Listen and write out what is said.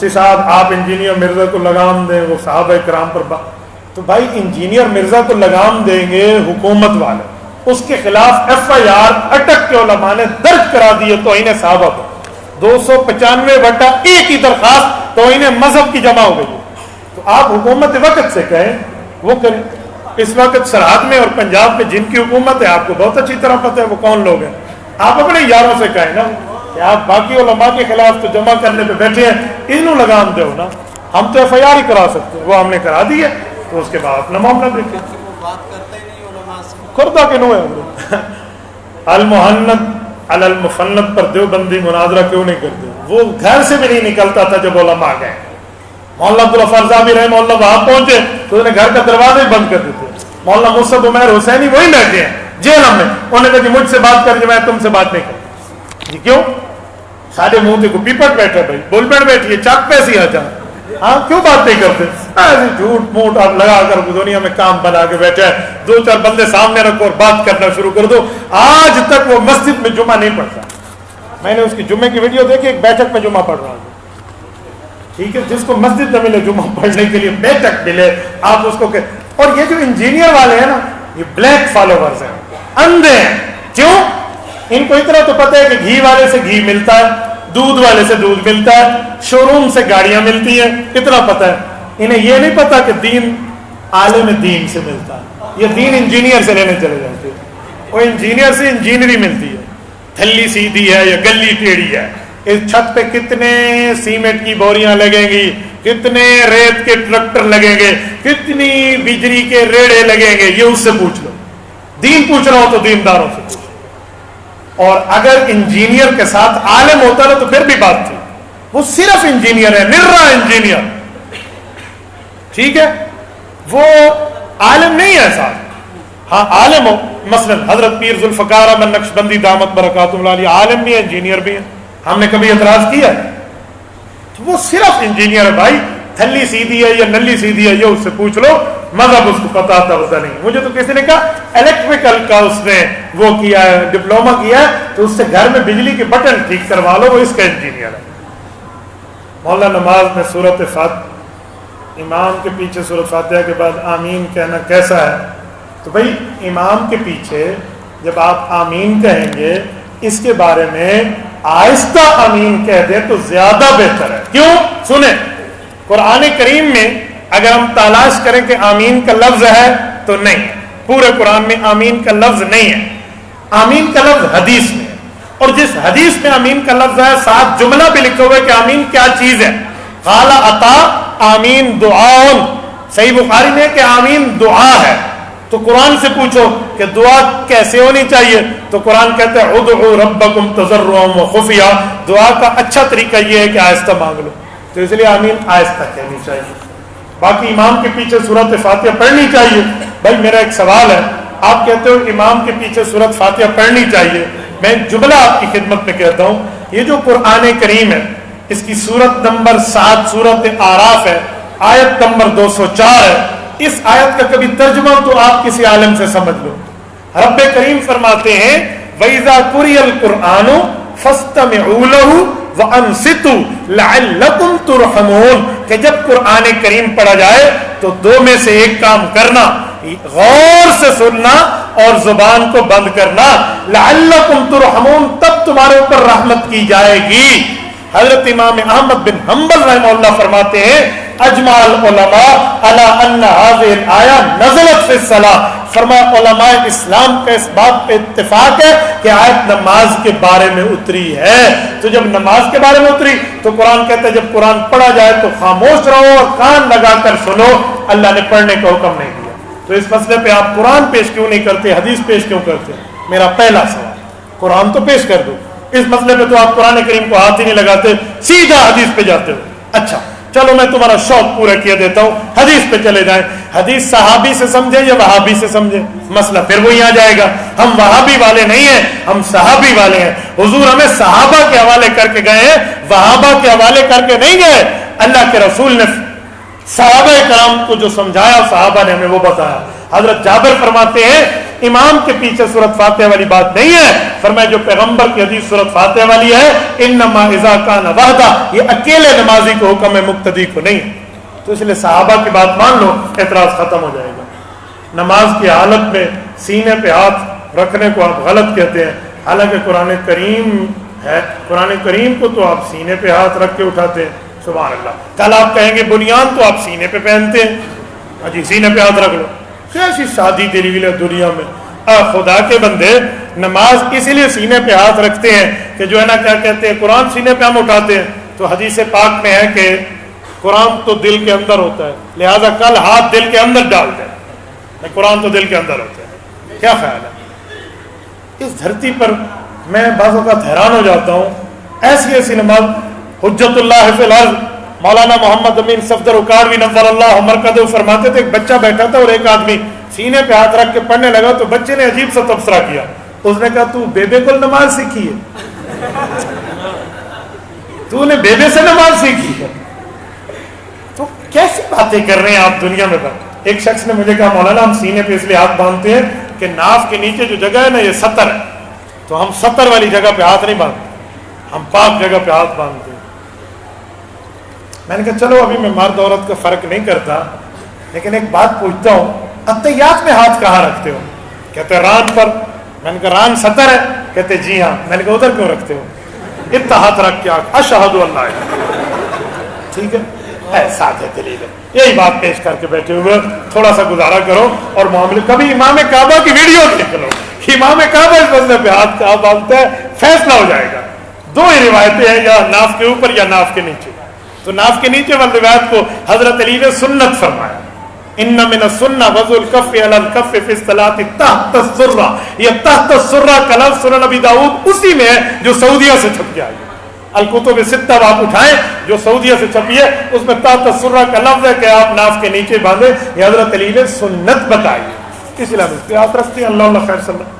صاحب آپ انجینئر مرزا کو لگام دیں، وہ صحابہ کرام پر تو بھائی انجینئر مرزا کو لگام دیں گے حکومت والے، اس کے خلاف ایف آئی آر اٹک کے علماء نے درج کرا دیے توہین صحابہ کو، 295/1 کی درخواست توہین مذہب کی جمع ہو گئی. تو آپ حکومت وقت سے کہیں وہ کریں. اس وقت سرحد میں اور پنجاب میں جن کی حکومت ہے آپ کو بہت اچھی طرح پتہ ہے وہ کون لوگ ہیں. آپ اپنے یاروں سے کہیں نا کہ آپ باقی علماء کے خلاف تو جمع کرنے پہ بیٹھے ہیں، انہوں لگام دو نا. ہم تو ایف آئی آر ہی کرا سکتے ہیں، وہ ہم نے کرا دی ہے، تو اس کے بعد اپنا معاملہ دیکھیں. کردہ کنوں ہے المحنت علی المفنت پر دیوبندی مناظرہ کیوں نہیں کرتے؟ وہ گھر سے بھی نہیں نکلتا تھا جب علماء گئے. مولانا عبداللہ فرزابی رحمہ اللہ وہاں پہنچے تو انہوں نے گھر کا دروازے بند کر دیتے. مولانا مصعب عمیر حسینی وہی بیٹھے ہیں جیل میں، انہوں نے کہا کہ مجھ سے بات کر کے میں تم سے بات نہیں کرتا. جی کیوں؟ سارے منہ سے پیپٹ بیٹھے بھائی، بول بیٹھ بیٹھی ہے، چاک پیسی آ جا. ہاں کیوں بات نہیں کرتے؟ ایسے جھوٹ موٹ آپ لگا کر دنیا میں کام بنا کے بیٹھے ہیں. 2-4 بندے سامنے رکھو اور بات کرنا شروع کر دو. آج تک وہ مسجد میں جمعہ نہیں پڑھتا. میں نے اس کی جمعے کی ویڈیو دیکھی، ایک بیٹھک میں جمعہ پڑھ رہا ہوں. ٹھیک ہے، جس کو مسجد نہ ملے جمعہ پڑھنے کے لیے بیٹھک ملے، آپ اس کو کہ. اور یہ جو انجینئر والے ہیں نا، یہ بلیک فالوورز ہیں، اندھے ہیں. کیوں؟ ان کو اتنا تو پتہ ہے کہ گھی والے سے گھی ملتا ہے، دودھ والے سے دودھ ملتا ہے، شو روم سے گاڑیاں ملتی ہیں، اتنا پتہ ہے. انہیں یہ نہیں پتا کہ دین عالم دین سے ملتا ہے. یہ دین انجینئر سے لینے چلے جاتے ہیں. وہ انجینئر سے انجینئری ملتی ہے. تھلی سیدھی ہے یا گلی ٹیڑھی ہے، اس چھت پہ کتنے سیمنٹ کی بوریاں لگیں گی، کتنے ریت کے ٹریکٹر لگیں گے، کتنی بجلی کے ریڑے لگیں گے، یہ اس سے پوچھ لو. دین پوچھ رہا ہو تو دینداروں سے پوچھ. اور اگر انجینئر کے ساتھ عالم ہوتا نا تو پھر بھی بات تھی. وہ صرف انجینئر ہے، نرا انجینئر. ٹھیک ہے، وہ عالم نہیں ہے صاحب. ہاں عالم ہو، مثلا حضرت پیر ذوالفقار احمد نقشبندی دامت برکاتہ اللہ علیہ عالم بھی ہے، انجینئر بھی ہے. ہم نے کبھی اعتراض کیا؟ تو وہ صرف انجینئر ہے بھائی. تھلی سیدھی ہے یا نلی سیدھی ہے یہ اس سے پوچھ لو. مذہب اس کو پتا تھا ہوتا نہیں. مجھے تو کسی نے کہا الیکٹریکل کا اس نے وہ کیا ہے، ڈپلوما کیا ہے، تو اس سے گھر میں بجلی کے بٹن ٹھیک کروا لو، وہ اس کا انجینئر ہے. مولانا نماز میں سورۃ فاتحہ، امام کے پیچھے سورۃ فاتحہ کے بعد آمین کہنا کیسا ہے؟ تو بھائی امام کے پیچھے جب آپ آمین کہیں گے، اس کے بارے میں آہستہ آمین کہہ دیں تو زیادہ بہتر ہے. کیوں؟ سنیں، قرآن کریم میں اگر ہم تلاش کریں کہ آمین کا لفظ ہے تو نہیں، پورے قرآن میں آمین کا لفظ نہیں ہے. آمین کا لفظ حدیث میں، اور جس حدیث میں آمین کا لفظ ہے ساتھ جملہ بھی لکھا ہوا ہے کہ آمین کیا چیز ہے. قال عطا آمین دعاؤن، صحیح بخاری میں کہ آمین دعا ہے. تو قرآن سے پوچھو کہ دعا کیسے ہونی چاہیے، تو قرآن کہتا ہے ادعوا ربکم تضرعا وخفیا. دعا کا اچھا طریقہ یہ ہے کہ آہستہ مانگ لو، تو اس لیے آمین آہستہ کہنی چاہیے. باقی امام کے پیچھے سورۃ فاتحہ پڑھنی چاہیے. بھائی میرا ایک سوال ہے، آپ کہتے ہو امام کے پیچھے سورۃ فاتحہ پڑھنی چاہیے. میں جملہ آپ کی خدمت میں کہتا ہوں، یہ جو قرآن کریم ہے اس کی سورت نمبر 7 سورۃ اعراف ہے، آیت نمبر 204 ہے. اس آیت کا کبھی ترجمہ تو آپ کسی عالم سے سمجھ لو. رب کریم فرماتے ہیں وَإِذَا قُرِئَ الْقُرْآنُ فَاسْتَمِعُوا لَهُ وَأَنصِتُوا لَعَلَّكُمْ تُرْحَمُونَ، کہ جب قرآن کریم پڑھا جائے تو دو میں سے ایک کام کرنا، غور سے سننا اور زبان کو بند کرنا. لَعَلَّكُمْ تُرْحَمُونَ، تب تمہارے اوپر رحمت کی جائے گی. حضرت امام احمد بن حنبل رحمہ اللہ فرماتے ہیں اجمع العلماء علی ان هذه الآیہ نزلت فی الصلاۃ. فرمایا علماء اسلام کا اس بات پہ اتفاق ہے کہ آیت نماز کے بارے میں اتری ہے. تو جب نماز کے بارے میں اتری تو قرآن کہتا ہے جب قرآن پڑھا جائے تو خاموش رہو اور کان لگا کر سنو. اللہ نے پڑھنے کا حکم نہیں دیا. تو اس مسئلے پہ آپ قرآن پیش کیوں نہیں کرتے، حدیث پیش کیوں کرتے؟ میرا پہلا سوال. قرآن تو پیش کر دو، اس مسئلے پہ تو آپ قرآن کریم کو ہاتھ ہی نہیں لگاتے، سیدھا حدیث پہ جاتے ہو. اچھا چلو میں تمہارا شوق پورا کیا دیتا ہوں، حدیث پہ چلے جائیں. حدیث صحابی سے سمجھے یا وہابی سے سمجھے، مسئلہ پھر وہی آ جائے گا. ہم وہابی والے نہیں ہیں، ہم صحابی والے ہیں. حضور ہمیں صحابہ کے حوالے کر کے گئے ہیں، وہابہ کے حوالے کر کے نہیں گئے. اللہ کے رسول نے صحابہ کرام کو جو سمجھایا صحابہ نے ہمیں وہ بتایا. حضرت جابر فرماتے ہیں امام کے پیچھے سورۃ فاتحہ والی بات نہیں ہے. فرمایا جو پیغمبر کی حدیث سورۃ فاتحہ والی ہے انما اذا کان وحدہ، یہ اکیلے نمازی کو حکم ہے، مقتدی کو نہیں. تو اس لیے صحابہ کی بات مان لو، اعتراض ختم ہو جائے گا. نماز کی حالت میں سینے پہ ہاتھ رکھنے کو آپ غلط کہتے ہیں، حالانکہ قرآن کریم ہے، قرآن کریم کو تو آپ سینے پہ ہاتھ رکھ کے اٹھاتے ہیں. سبحان اللہ. کل آپ کہیں گے بنیان تو آپ سینے پہ پہنتے ہیں، ہاں جی سینے پہ ہاتھ رکھ لو. کیسی شادی تیری ہوئی دنیا میں. خدا کے بندے نماز اس لیے سینے پہ ہاتھ رکھتے ہیں کہ جو ہے نا کیا کہتے ہیں قرآن سینے پہ ہم اٹھاتے ہیں. تو حدیث پاک میں ہے کہ قرآن تو دل کے اندر ہوتا ہے، لہذا کل ہاتھ دل کے اندر ڈال دیں. قرآن تو دل کے اندر ہوتا ہے. کیا خیال ہے؟ اس دھرتی پر میں بعض اوقات حیران ہو جاتا ہوں، ایسی ایسی نماز حجت اللہ فی الارض مولانا محمد امین صفدر اکاڑوی نور اللہ مرکزہ فرماتے تھے، ایک بچہ بیٹھا تھا اور ایک آدمی سینے پہ ہاتھ رکھ کے پڑھنے لگا تو بچے نے عجیب سا تبصرہ کیا. اس نے کہا تو بیبے کو نماز سیکھی ہے، تو نے بیبے سے نماز سیکھی ہے. تو کیسی باتیں کر رہے ہیں آپ دنیا میں. ایک شخص نے مجھے کہا مولانا ہم سینے پہ اس لیے ہاتھ باندھتے ہیں کہ ناف کے نیچے جو جگہ ہے نا یہ سطر ہے، تو ہم سطر والی جگہ پہ ہاتھ نہیں باندھتے، ہم پاک جگہ پہ ہاتھ باندھتے ہیں. میں نے کہا چلو ابھی میں مرد عورت کا فرق نہیں کرتا، لیکن ایک بات پوچھتا ہوں، اتحیات میں ہاتھ کہاں رکھتے ہو؟ کہتے ہیں ران پر. میں نے کہا ران سطر ہے؟ کہتے جی ہاں. میں نے کہا ادھر کیوں رکھتے ہو؟ اتنا ہاتھ رکھ کے اشہد اللہ. ٹھیک ہے، ساتھ ہے دلیل ہے. یہی بات پیش کر کے بیٹھے ہوئے تھوڑا سا گزارا کرو اور معاملے. کبھی امام کعبہ کی ویڈیو دیکھ لو، امام کعبہ اس مسئلے پہ ہاتھ کہاں باندھتا ہے، فیصلہ ہو جائے گا. دو ہی روایتیں ہیں، یا ناف کے اوپر یا ناف کے نیچے. تو ناف کے نیچے والی روایت کو حضرت علی نے سنت فرمایا. ان من السنہ وضع الکف علی الکف فی الصلاۃ تحت السرہ. یہ تحت السرہ کا لفظ سنن نبی داؤد اسی میں ہے جو سعودیہ سے چھپ کے آئی. الکتب ستہ آپ اٹھائیں جو سعودیہ سے چھپی ہے، اس میں تحت السرہ کا لفظ ہے کہ آپ ناف کے نیچے باندھیں. یہ حضرت علی نے سنت بتائی، اس لیے ہم اس پہ ہاتھ رکھتے ہیں. اللہ خیر صلی اللہ.